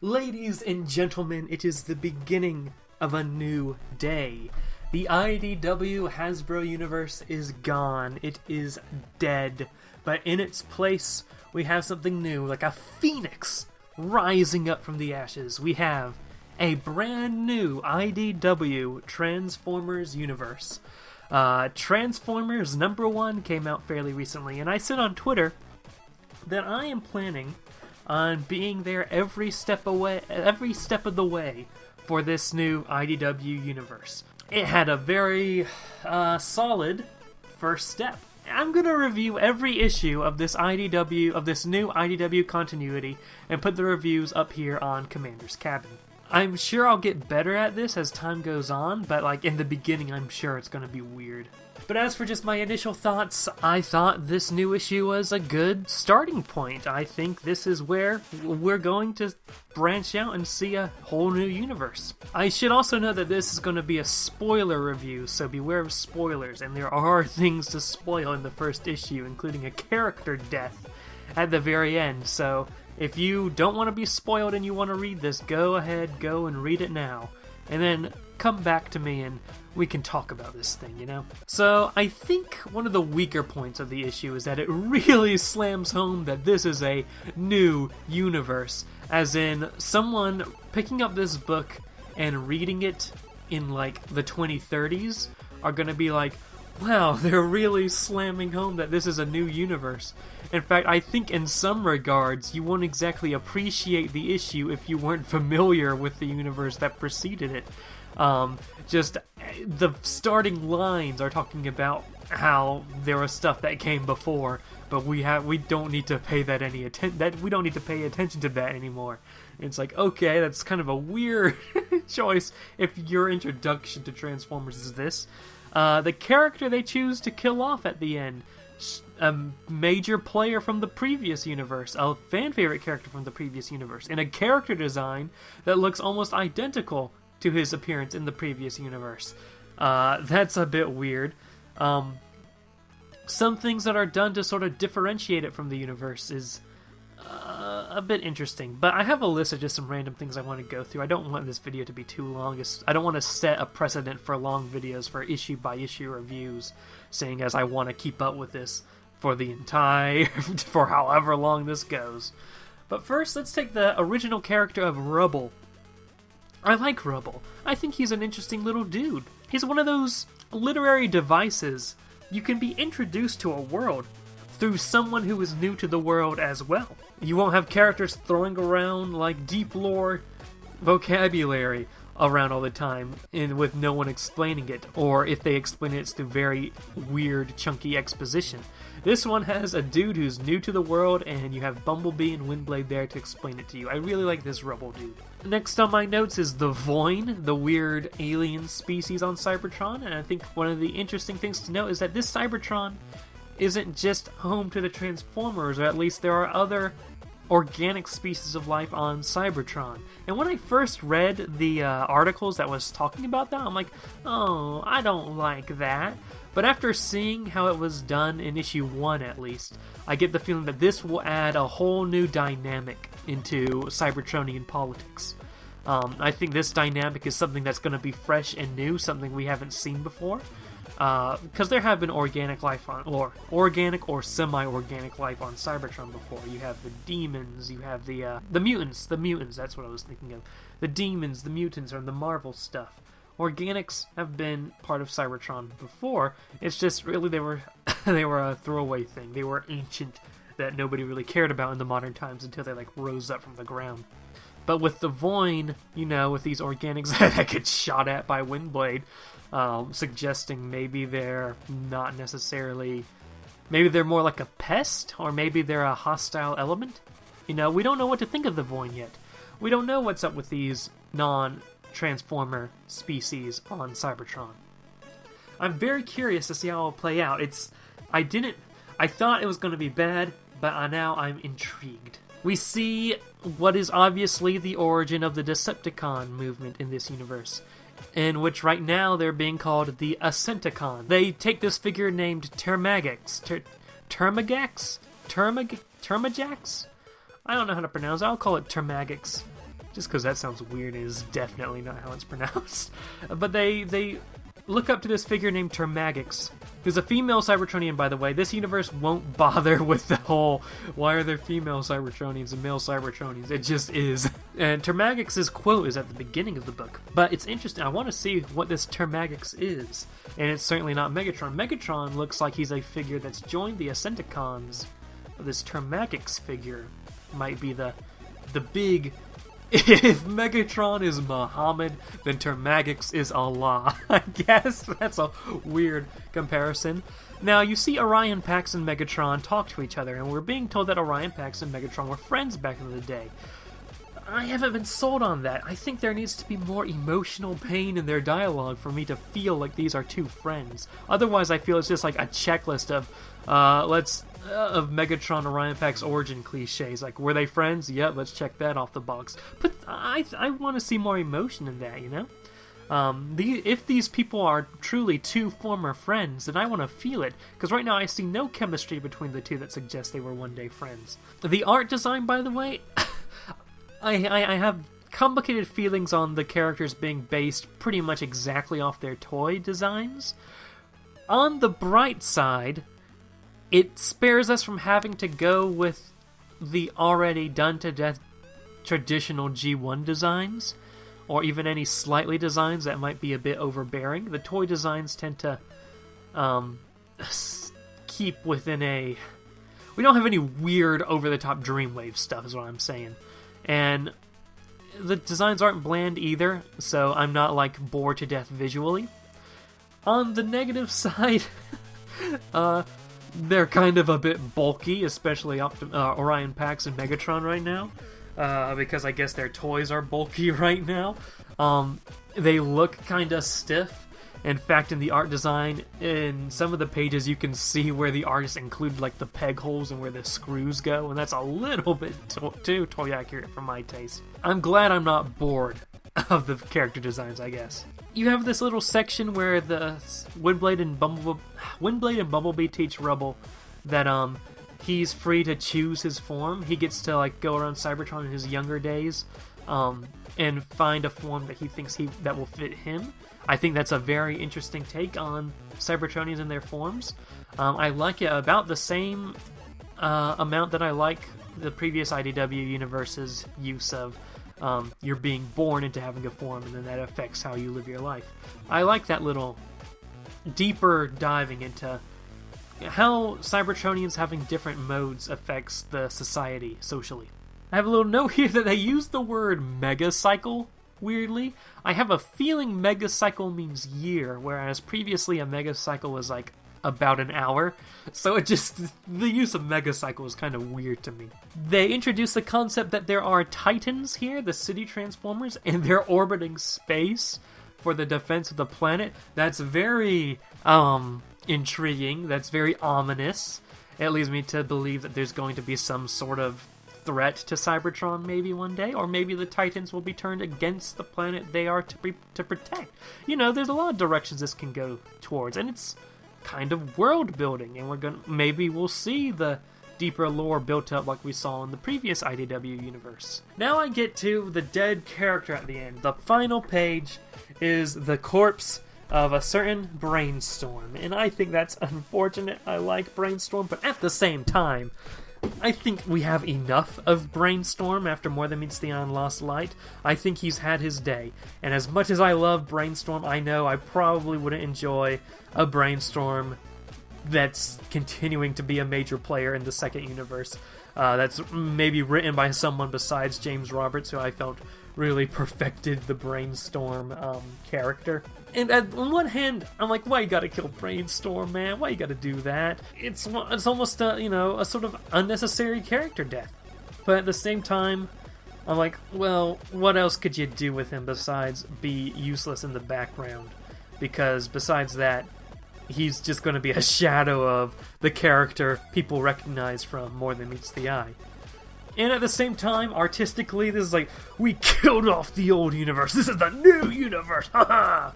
Ladies and gentlemen, it is the beginning of a new day. The IDW Hasbro universe is gone. It is dead. But in its place, we have something new, like a phoenix rising up from the ashes. We have a brand new IDW Transformers universe. Transformers #1 came out fairly recently, and I said on Twitter that I am planning on being there every step of the way for this new IDW universe. It had a very solid first step. I'm gonna review every issue of this new IDW continuity, and put the reviews up here on Commander's Cabin. I'm sure I'll get better at this as time goes on, but like in the beginning, I'm sure it's gonna be weird. But as for just my initial thoughts, I thought this new issue was a good starting point. I think this is where we're going to branch out and see a whole new universe. I should also note that this is going to be a spoiler review, so beware of spoilers, and there are things to spoil in the first issue, including a character death at the very end. So if you don't want to be spoiled and you want to read this, go ahead, go and read it now. And then come back to me and we can talk about this thing, you know? So I think one of the weaker points of the issue is that it really slams home that this is a new universe. As in, someone picking up this book and reading it in like the 2030s are gonna be like, wow, they're really slamming home that this is a new universe. In fact, I think in some regards, you won't exactly appreciate the issue if you weren't familiar with the universe that preceded it. Just the starting lines are talking about how there was stuff that came before, but we don't need to pay that any attention. We don't need to pay attention to that anymore. It's like, okay, that's kind of a weird choice if your introduction to Transformers is this. The character they choose to kill off at the end, a major player from the previous universe, a fan favorite character from the previous universe, and a character design that looks almost identical to his appearance in the previous universe. That's a bit weird. Some things that are done to sort of differentiate it from the universe is a bit interesting, but I have a list of just some random things I want to go through. I don't want this video to be too long. I don't want to set a precedent for long videos for issue by issue reviews, seeing as I want to keep up with this for the for however long this goes. But first, let's take the original character of Rubble. I like Rubble. I think he's an interesting little dude. He's one of those literary devices. You can be introduced to a world through someone who is new to the world as well. You won't have characters throwing around like deep lore vocabulary around all the time and with no one explaining it, or if they explain it, it's through very weird, chunky exposition. This one has a dude who's new to the world, and you have Bumblebee and Windblade there to explain it to you. I really like this Rubble dude. Next on my notes is the Voin, the weird alien species on Cybertron, and I think one of the interesting things to note is that this Cybertron isn't just home to the Transformers, or at least there are other organic species of life on Cybertron. And when I first read the articles that was talking about that, I'm like, oh, I don't like that. But after seeing how it was done in issue 1 at least, I get the feeling that this will add a whole new dynamic into Cybertronian politics. I think this dynamic is something that's going to be fresh and new, something we haven't seen before. Because there have been organic or semi-organic life on Cybertron before. You have the demons, you have the mutants, that's what I was thinking of. The demons, the mutants, or the Marvel stuff. Organics have been part of Cybertron before, it's just really they were a throwaway thing. They were ancient, that nobody really cared about in the modern times until they like rose up from the ground. But with the Voin, you know, with these organics that get shot at by Windblade, suggesting maybe they're not necessarily... Maybe they're more like a pest, or maybe they're a hostile element. You know, we don't know what to think of the Voin yet. We don't know what's up with these non-Transformer species on Cybertron. I'm very curious to see how it'll play out. I thought it was going to be bad, but now I'm intrigued. We see what is obviously the origin of the Decepticon movement in this universe, in which right now they're being called the Ascenticon. They take this figure named Termagax. Termagax? I don't know how to pronounce it. I'll call it Termagax. just because that sounds weird and is definitely not how it's pronounced. But they look up to this figure named Termagix. There's a female Cybertronian, by the way. This universe won't bother with the whole, why are there female Cybertronians and male Cybertronians? It just is. And Termagix's quote is at the beginning of the book. But it's interesting. I want to see what this Termagix is. And it's certainly not Megatron. Megatron looks like he's a figure that's joined the Ascenticons. This Termagix figure might be the big... If Megatron is Muhammad, then Termagix is Allah. I guess that's a weird comparison. Now, you see Orion Pax and Megatron talk to each other, and we're being told that Orion Pax and Megatron were friends back in the day. I haven't been sold on that. I think there needs to be more emotional pain in their dialogue for me to feel like these are two friends. Otherwise, I feel it's just like a checklist of, of Megatron Orion Pax origin cliches. Like, were they friends? Yeah, let's check that off the box. But I want to see more emotion in that, you know? If these people are truly two former friends, then I want to feel it, because right now I see no chemistry between the two that suggests they were one-day friends. The art design, by the way, I have complicated feelings on the characters being based pretty much exactly off their toy designs. On the bright side, it spares us from having to go with the already done-to-death traditional G1 designs, or even any slightly designs that might be a bit overbearing. The toy designs tend to keep within a... We don't have any weird, over-the-top Dreamwave stuff, is what I'm saying. And the designs aren't bland either, so I'm not, like, bored to death visually. On the negative side, they're kind of a bit bulky, especially Orion Pax and Megatron right now, because I guess their toys are bulky right now. They look kind of stiff. In fact, in the art design, in some of the pages, you can see where the artist included like the peg holes and where the screws go, and that's a little bit too toy accurate for my taste. I'm glad I'm not bored of the character designs, I guess. You have this little section where the Windblade and Bumblebee teach Rubble that he's free to choose his form. He gets to like go around Cybertron in his younger days and find a form that he thinks that will fit him. I think that's a very interesting take on Cybertronians and their forms. I like it about the same amount that I like the previous IDW universe's use of you're being born into having a form, and then that affects how you live your life. I like that little deeper diving into how Cybertronians having different modes affects the society socially. I have a little note here that they use the word megacycle weirdly. I have a feeling megacycle means year, whereas previously a megacycle was like about an hour, so the use of megacycle is kind of weird to me. They introduce the concept that there are titans here, the city transformers, and they're orbiting space for the defense of the planet. That's very intriguing. That's very ominous. It leads me to believe that there's going to be some sort of threat to Cybertron maybe one day, or maybe the Titans will be turned against the planet they are to protect. You know, there's a lot of directions this can go towards, and it's kind of world building, and maybe we'll see the deeper lore built up like we saw in the previous IDW universe. Now I get to the dead character at the end. The final page is the corpse of a certain Brainstorm, and I think that's unfortunate. I like Brainstorm, but at the same time, I think we have enough of Brainstorm after More Than Meets the Eye and Lost Light. I think he's had his day, and as much as I love Brainstorm, I know I probably wouldn't enjoy a Brainstorm that's continuing to be a major player in the second universe. That's maybe written by someone besides James Roberts, who I felt really perfected the Brainstorm character. And on one hand, I'm like, why you gotta kill Brainstorm, man? Why you gotta do that? It's almost a sort of unnecessary character death. But at the same time, I'm like, well, what else could you do with him besides be useless in the background? Because besides that, he's just going to be a shadow of the character people recognize from More Than Meets the Eye. And at the same time, artistically, this is like, we killed off the old universe, this is the new universe, haha!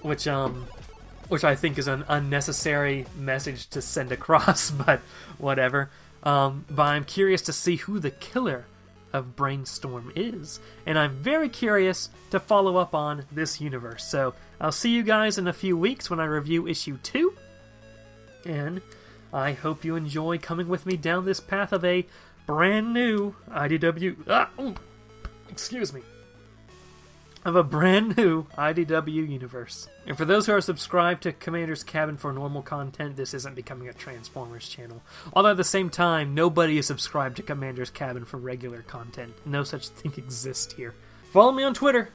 Which I think is an unnecessary message to send across, but whatever. But I'm curious to see who the killer of Brainstorm is, and I'm very curious to follow up on this universe. So I'll see you guys in a few weeks when I review issue 2, and I hope you enjoy coming with me down this path of a brand new of a brand new IDW universe. And for those who are subscribed to Commander's Cabin for normal content, this isn't becoming a Transformers channel. Although at the same time, nobody is subscribed to Commander's Cabin for regular content. No such thing exists here. Follow me on Twitter